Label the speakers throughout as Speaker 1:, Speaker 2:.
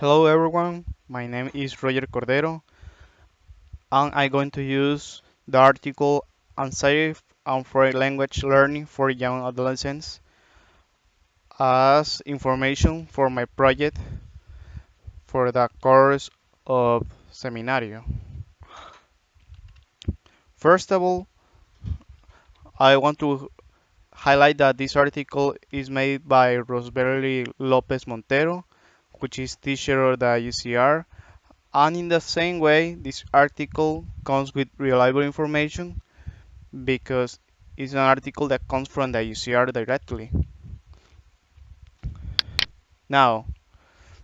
Speaker 1: Hello everyone, my name is Roger Cordero and I'm going to use the article Anxiety and Foreign Language Learning for Young Adolescents as information for my project for the course of Seminario. First of all, I want to highlight that this article is made by Rosberly Lopez Montero, which is teacher of the UCR, and in the same way, this article comes with reliable information because it's an article that comes from the UCR directly. Now,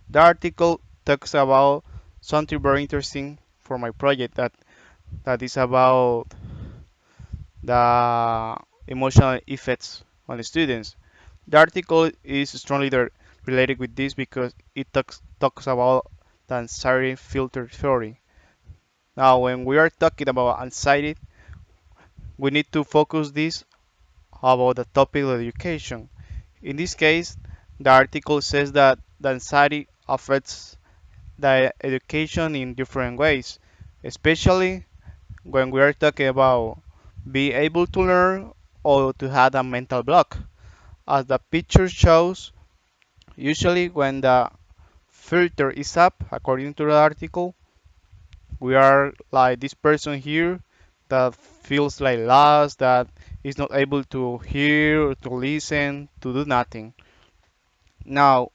Speaker 1: the article talks about something very interesting for my project that is about the emotional effects on the students. The article is strongly related with this because it talks about the anxiety filter theory. Now, when we are talking about anxiety, we need to focus this about the topic of education. In this case, the article says that the anxiety affects the education in different ways, especially when we are talking about being able to learn or to have a mental block. As the picture shows, usually when the filter is up, according to the article, we are like this person here that feels like lost, that is not able to hear, to listen, to do nothing. Now,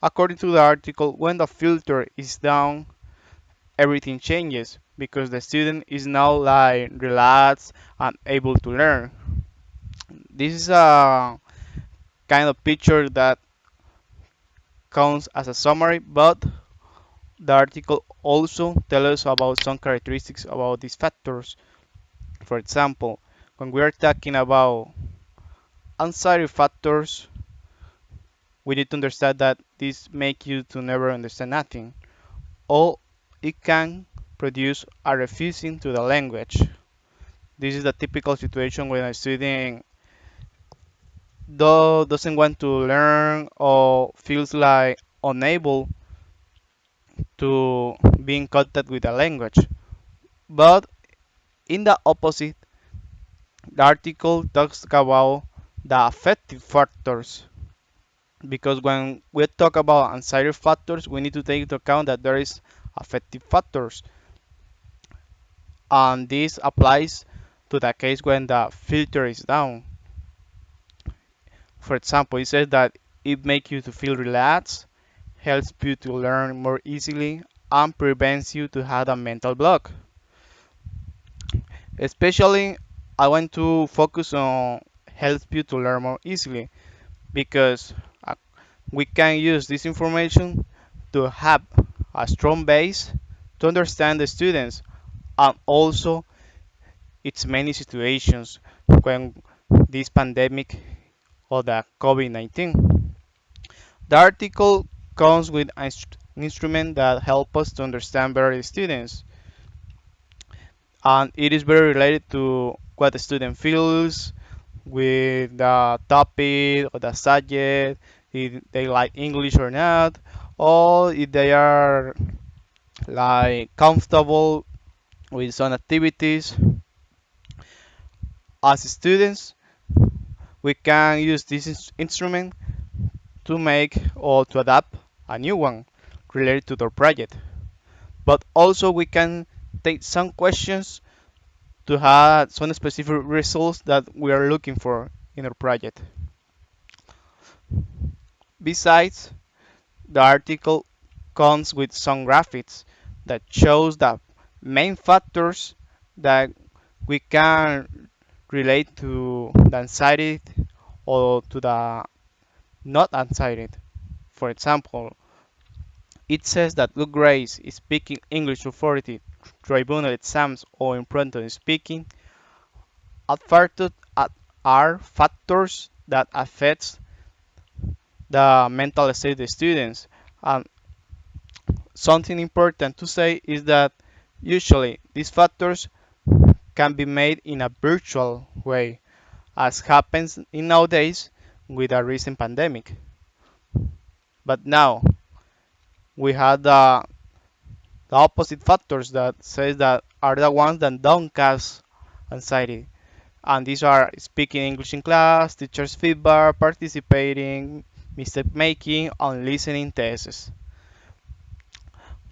Speaker 1: according to the article, when the filter is down, everything changes because the student is now like relaxed and able to learn. This is a kind of picture that counts as a summary, but the article also tells us about some characteristics about these factors. For example, when we are talking about anxiety factors, we need to understand that this make you to never understand nothing, or it can produce a refusing to the language. This is the typical situation when a student doesn't want to learn or feels like unable to be in contact with the language. But in the opposite, the article talks about the affective factors because when we talk about anxiety factors, we need to take into account that there is affective factors, and this applies to the case when the filter is down. For example, it says that it makes you to feel relaxed, helps you to learn more easily, and prevents you to have a mental block. Especially, I want to focus on helps you to learn more easily because we can use this information to have a strong base to understand the students and also its many situations when this pandemic or the COVID-19. The article comes with an instrument that help us to understand better the students, and it is very related to what the student feels with the topic or the subject, if they like English or not, or if they are like comfortable with some activities. As students, we can use this instrument to make or to adapt a new one related to their project. But also we can take some questions to have some specific results that we are looking for in our project. Besides, the article comes with some graphics that shows the main factors that we can relate to the anxiety or to the not anxiety. For example, it says that good grades, speaking English authority, tribunal exams, or impromptu speaking are factors that affect the mental state of the students. And something important to say is that usually these factors can be made in a virtual way, as happens in nowadays with a recent pandemic. But now, we had the opposite factors that says that are the ones that don't cause anxiety. And these are speaking English in class, teachers' feedback, participating, mistake making, and listening tests.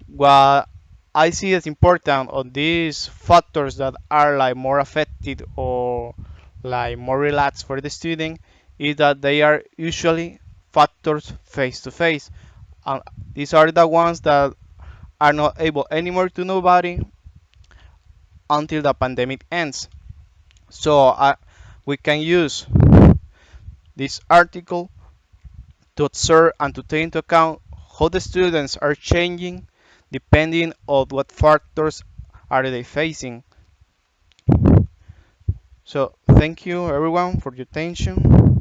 Speaker 1: What I see as important on these factors that are like more affected or like more relaxed for the student is that they are usually factors face to face. And these are the ones that are not able anymore to nobody until the pandemic ends. So we can use this article to observe and to take into account how the students are changing depending on what factors are they facing. So thank you everyone for your attention.